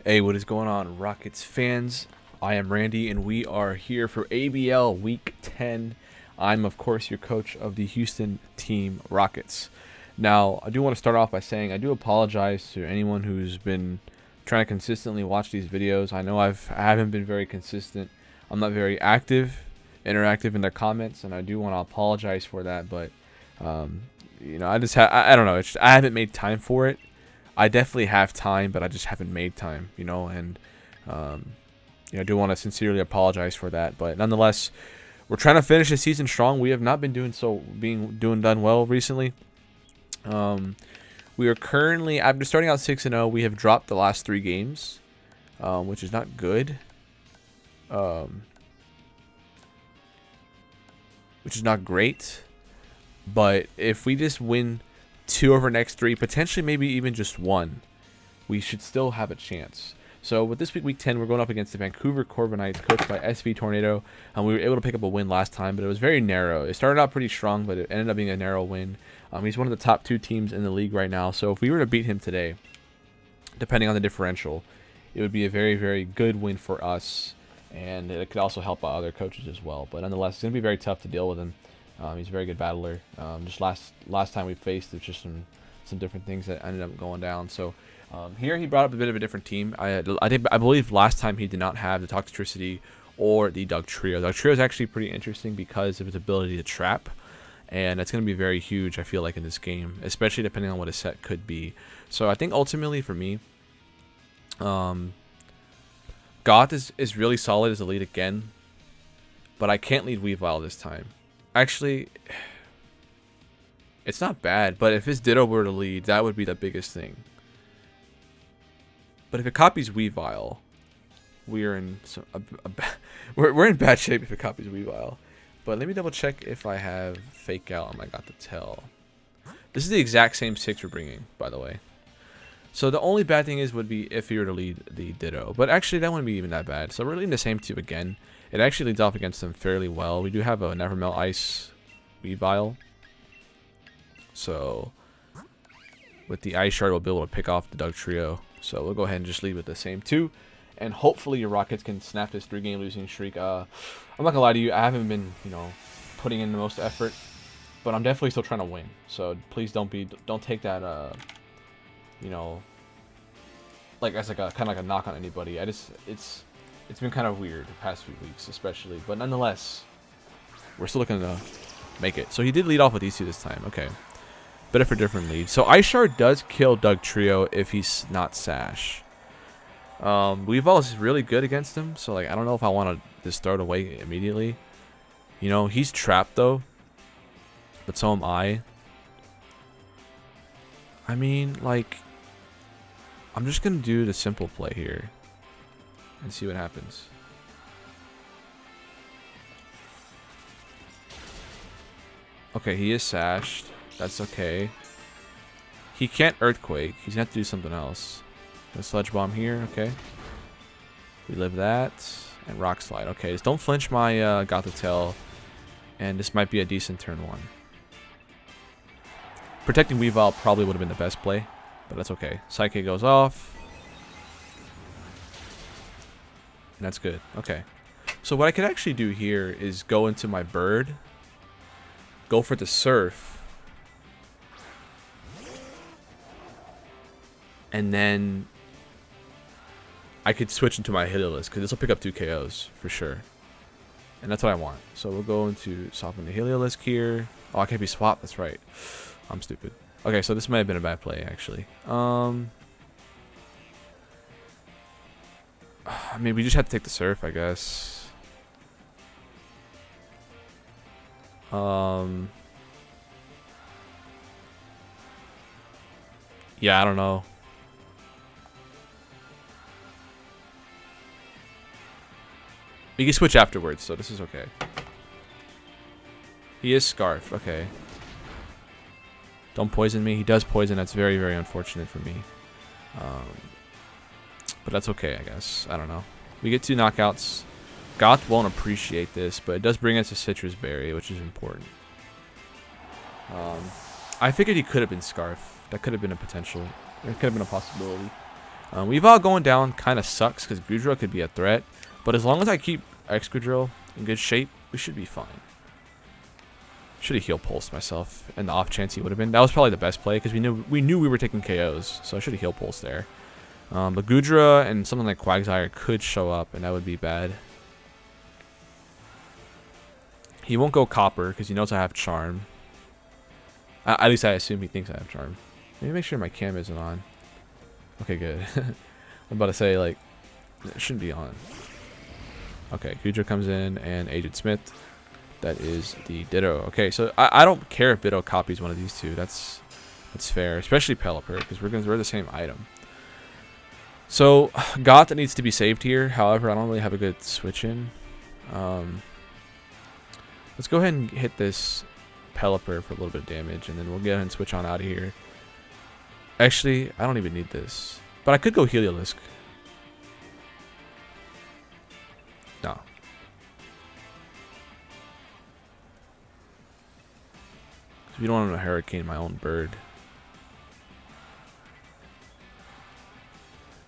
Hey, what is going on, Rockets fans? I am Randy, and we are here for ABL Week 10. I'm, of course, your coach of the Houston Team Rockets. Now, I do want to start off by saying I do apologize to anyone who's been trying to consistently watch these videos. I know I haven't been very consistent. I'm not very interactive in the comments, and I do want to apologize for that. But I don't know. I haven't made time for it. I definitely have time, but I just haven't made time, and I do want to sincerely apologize for that. But nonetheless, we're trying to finish the season strong. We have not been done well recently. We are currently, after starting out 6-0, we have dropped the last 3 games, which is not good. Which is not great. But if we just win 2 of our next 3, potentially maybe even just 1, we should still have a chance. So with this week 10, we're going up against the Vancouver Corviknights, coached by SV Tornado. We were able to pick up a win last time, but it was very narrow. It started out pretty strong, but it ended up being a narrow win. He's one of the top 2 teams in the league right now. So if we were to beat him today, depending on the differential, it would be a very, very good win for us. And it could also help out other coaches as well. But nonetheless, it's going to be very tough to deal with him. He's a very good battler. Just last time we faced, there's just some different things that ended up going down. So here he brought up a bit of a different team. I believe last time he did not have the Toxicity or the Dugtrio. Dugtrio is actually pretty interesting because of its ability to trap, and that's going to be very huge, I feel like, in this game, especially depending on what his set could be. So I think ultimately for me, Goth is really solid as a lead again, but I can't lead Weavile this time. Actually, it's not bad, but if his Ditto were to lead, that would be the biggest thing. But if it copies Weavile, we're in bad shape if it copies Weavile. But let me double check if I have Fake Out on my Got to Tell. This is the exact same 6 we're bringing, by the way. So the only bad thing would be if he were to lead the Ditto. But actually, that wouldn't be even that bad. So we're leading the same team again. It actually leads off against them fairly well. We do have a Never Melt Ice Weavile. So with the Ice Shard, we'll be able to pick off the Dugtrio. So we'll go ahead and just lead with the same 2. And hopefully your Rockets can snap this 3-game losing streak. I'm not going to lie to you. I haven't been, putting in the most effort. But I'm definitely still trying to win. So please don't take that, like as like a kind of like a knock on anybody. It's been kind of weird the past few weeks, especially. But nonetheless, we're still looking to make it. So he did lead off with these 2 this time. Okay. Bit of a different lead. So Ice Shard does kill Dugtrio if he's not Sash. Weavile is really good against him. So, like, I don't know if I want to just throw it away immediately. He's trapped, though. But so am I. I mean, like, I'm just going to do the simple play here and see what happens. Okay, he is sashed. That's okay. He can't Earthquake. He's going to have to do something else. A Sludge Bomb here. Okay. We live that. And Rock Slide. Okay, just don't flinch my Got the Tail. And this might be a decent turn 1. Protecting Weavile probably would have been the best play. But that's okay. Psychic goes off. And that's good. Okay. So what I could actually do here is go into my bird. Go for the surf. And then I could switch into my Heliolisk because this will pick up 2 KOs for sure. And that's what I want. So we'll go into soften the Heliolisk here. Oh, I can't be swapped. That's right. I'm stupid. Okay, so this might have been a bad play, actually. I mean, we just had to take the surf, I guess. Yeah, I don't know. We can switch afterwards, so this is okay. He is Scarfed. Okay. Don't poison me. He does poison. That's very, very unfortunate for me. But that's okay, I guess. I don't know. We get 2 knockouts. Goth won't appreciate this, but it does bring us a Citrus Berry, which is important. I figured he could have been Scarf. That could have been a potential. It could have been a possibility. Weavile going down kind of sucks because Excadrill could be a threat. But as long as I keep Excadrill in good shape, we should be fine. Should have heal pulsed myself, and the off chance he would have been. That was probably the best play because we knew we were taking KOs, so I should have heal pulsed there. But Gudra and something like Quagsire could show up, and that would be bad. He won't go Copper because he knows I have Charm. At least I assume he thinks I have Charm. Let me make sure my cam isn't on. Okay, good. I'm about to say, like, it shouldn't be on. Okay, Gudra comes in, and Agent Smith. That is the Ditto. Okay, so I don't care if Ditto copies one of these two. That's fair, especially Pelipper, because we're the same item. So Goth needs to be saved here. However, I don't really have a good switch in. Let's go ahead and hit this Pelipper for a little bit of damage, and then we'll go ahead and switch on out of here. Actually, I don't even need this, but I could go Heliolisk. No. You don't want to Hurricane my own bird.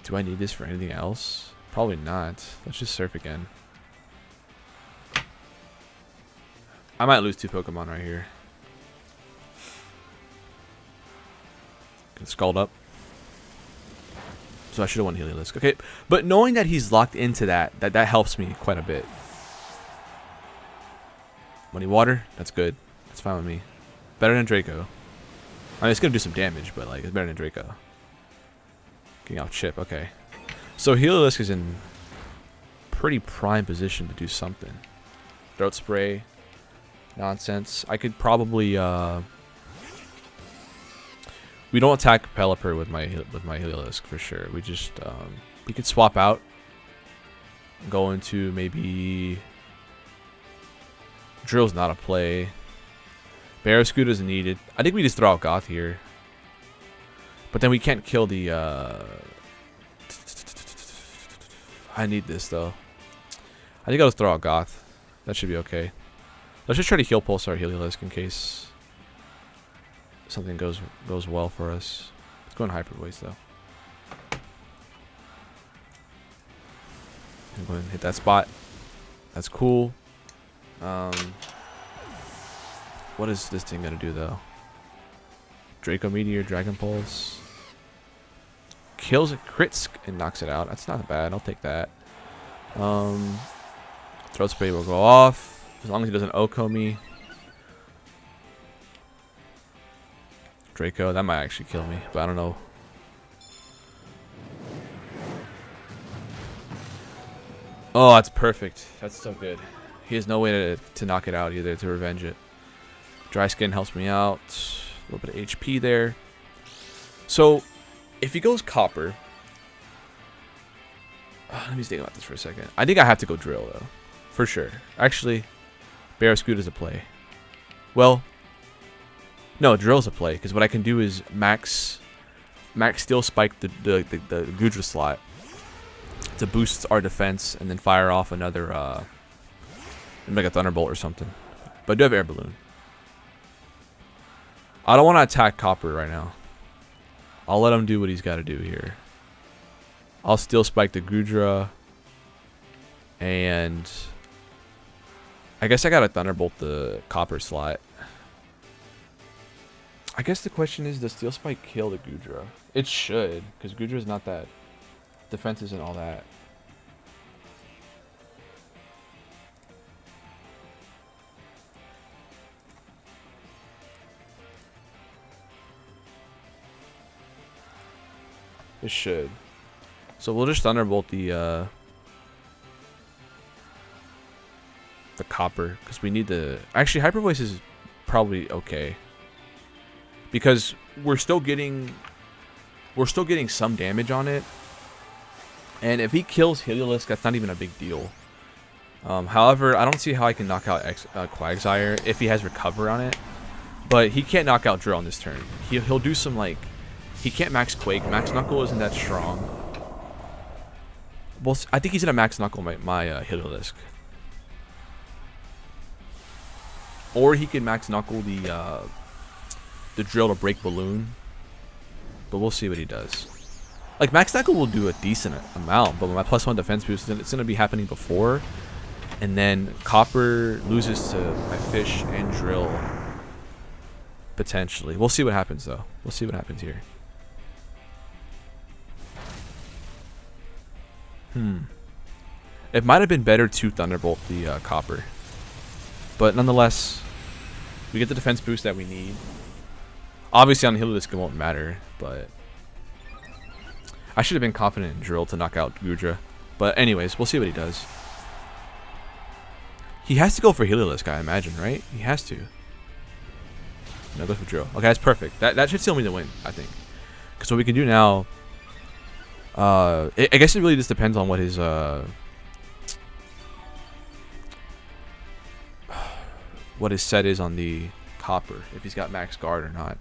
Do I need this for anything else? Probably not. Let's just surf again. I might lose 2 Pokemon right here. Get Scald up. So I should have won Heliolisk. Okay, but knowing that he's locked into that helps me quite a bit. Money Water, that's good. That's fine with me. Better than Draco. I mean, it's gonna do some damage, but like it's better than Draco. Getting out Chip, okay. So Heliolisk is in pretty prime position to do something. Throat Spray, nonsense. I could probably we don't attack Pelipper with my Heliolisk for sure. We just we could swap out, go into maybe Drill's not a play. Barrascoot isn't needed. I think we just throw out Goth here. But then we can't kill the... I need this, though. I think I'll just throw out Goth. That should be okay. Let's just try to heal pulse our Heliolisk in case something goes well for us. Let's go in Hyper Voice, though. I'm going to hit that spot. That's cool. What is this thing gonna do though? Draco Meteor, Dragon Pulse. Kills it, crits, and knocks it out. That's not bad. I'll take that. Throat Spray will go off. As long as he doesn't Oko me. Draco, that might actually kill me, but I don't know. Oh, that's perfect. That's so good. He has no way to knock it out either, to revenge it. Dry Skin helps me out. A little bit of HP there. So, if he goes Copper... let me think about this for a second. I think I have to go Drill, though. For sure. Actually, Barrascoot is a play. Well, no, Drill's a play. Because what I can do is max Steel Spike the Gudra slot to boost our defense and then fire off another... make a Thunderbolt or something. But I do have Air Balloon. I don't want to attack Copper right now. I'll let him do what he's got to do here. I'll Steel Spike the Gudra. And I guess I got to Thunderbolt the Copper slot. I guess the question is, does Steel Spike kill the Gudra? It should, because Gudra's not that... Defense isn't all that. It should. So we'll just Thunderbolt the Copper, because we need the... Actually, Hyper Voice is probably okay. Because we're still getting some damage on it. And if he kills Heliolisk, that's not even a big deal. However, I don't see how I can knock out Quagsire if he has Recover on it. But he can't knock out Drill on this turn. He'll do some, like... He can't Max Quake. Max Knuckle isn't that strong. Well, I think he's gonna Max Knuckle my Heliolisk. Or he can Max Knuckle the Drill to break Balloon. But we'll see what he does. Like, max tackle will do a decent amount, but with my +1 defense boost, it's going to be happening before. And then Copper loses to my fish and drill. Potentially. We'll see what happens, though. We'll see what happens here. It might have been better to Thunderbolt the Copper. But nonetheless, we get the defense boost that we need. Obviously, on Heliolisk, it won't matter, but I should have been confident in Drill to knock out Gudra. But anyways, we'll see what he does. He has to go for Heliolisk, I imagine, right? He has to. No, go for Drill. Okay, that's perfect. That should seal me the win, I think. Because what we can do now, I guess it really just depends on what his set is on the Copper, if he's got max guard or not.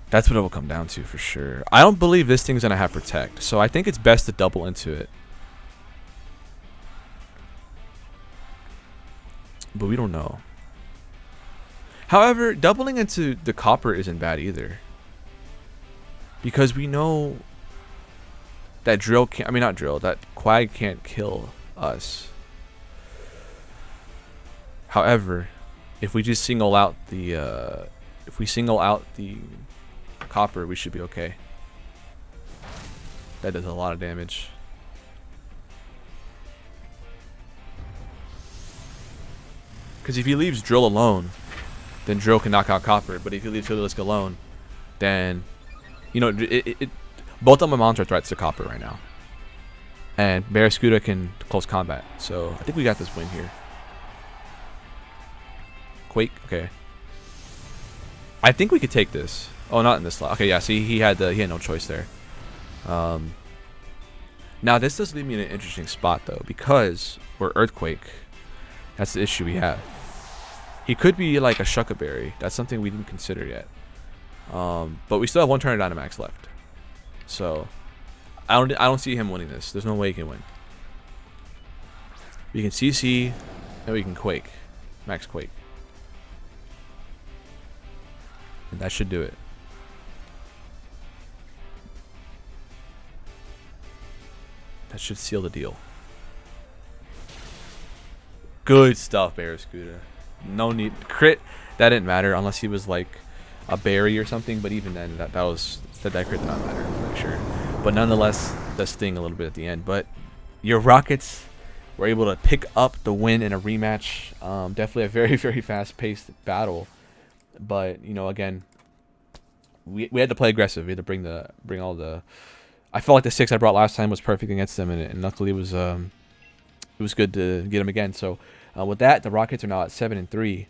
That's what it will come down to for sure. I don't believe this thing's gonna have Protect, so I think it's best to double into it. But we don't know. However, doubling into the Copper isn't bad either. Because we know that Drill can't, I mean not Drill, that Quag can't kill us. However, if we just single out the Copper, we should be okay. That does a lot of damage. Because if he leaves Drill alone, then Drill can knock out Copper. But if he leaves Heliolisk alone, then, you know, both of my mons are threats to Copper right now. And Barraskewda can close combat. So I think we got this win here. Quake, okay. I think we could take this. Oh, not in this slot. Okay, yeah. See, he had no choice there. Now this does leave me in an interesting spot though, because we're Earthquake. That's the issue we have. He could be like a Shuckaberry. That's something we didn't consider yet. But we still have one turn of Dynamax left. So I don't see him winning this. There's no way he can win. We can CC, and we can Quake, Max Quake. And that should do it. That should seal the deal. Good stuff, Barraskewda. No need. Crit, that didn't matter unless he was like a berry or something. But even then, that crit did not matter. I'm not sure. But nonetheless, does sting a little bit at the end. But your Rockets were able to pick up the win in a rematch. Definitely a very, very fast-paced battle. But, you know, again, we had to play aggressive. We had to bring all the. I felt like the 6 I brought last time was perfect against them, and luckily it was good to get them again. So with that, the Rockets are now at 7-3,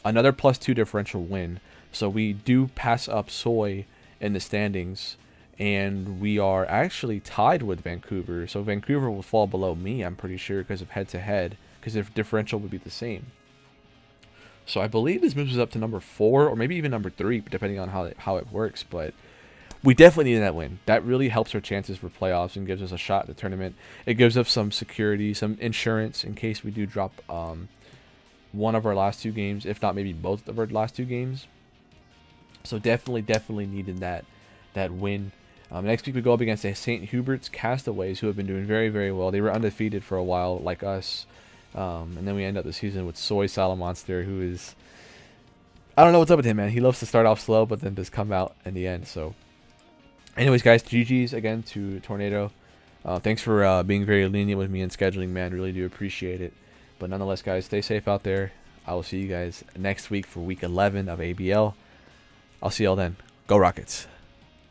another +2 differential win. So we do pass up Soy in the standings, and we are actually tied with Vancouver. So Vancouver will fall below me, I'm pretty sure, because of head-to-head, because their differential would be the same. So I believe this moves us up to number 4 or maybe even number 3, depending on how it works. But we definitely need that win. That really helps our chances for playoffs and gives us a shot at the tournament. It gives us some security, some insurance in case we do drop one of our last 2 games, if not maybe both of our last 2 games. So definitely needed that win. Next week we go up against the St. Hubert's Castaways, who have been doing very, very well. They were undefeated for a while, like us. And then we end up the season with Soy Salamonster, who is, I don't know what's up with him, man. He loves to start off slow, but then just come out in the end. So anyways, guys, GG's again to Tornado. Thanks for being very lenient with me in scheduling, man. Really do appreciate it. But nonetheless, guys, stay safe out there. I will see you guys next week for week 11 of ABL. I'll see y'all then. Go Rockets.